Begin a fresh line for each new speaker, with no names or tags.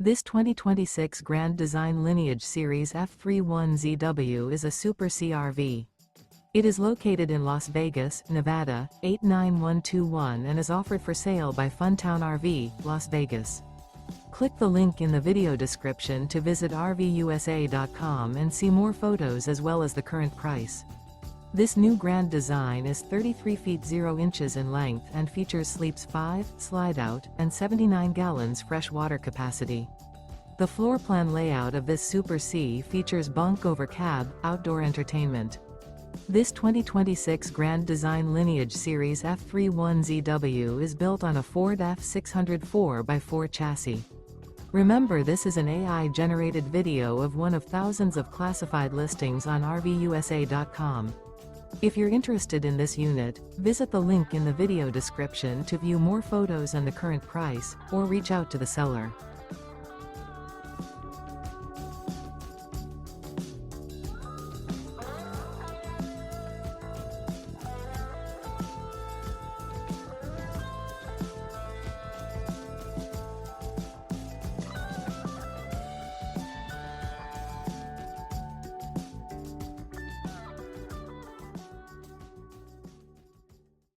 This 2026 Grand Design Lineage Series F31ZW is a Super CRV. It is located in Las Vegas, Nevada, 89121 and is offered for sale by Funtown RV, Las Vegas. Click the link in the video description to visit RVUSA.com and see more photos as well as the current price. This new Grand Design is 33 feet 0 inches in length and features sleeps 5, Slideout, and 79 gallons fresh water capacity. The floor plan layout of this Super C features Bunk Over Cab, outdoor entertainment. This 2026 Grand Design Lineage Series F31ZW is built on a Ford F600 4x4 chassis. Remember, this is an AI-generated video of one of thousands of classified listings on RVUSA.com. If you're interested in this unit, visit the link in the video description to view more photos and the current price, or reach out to the seller.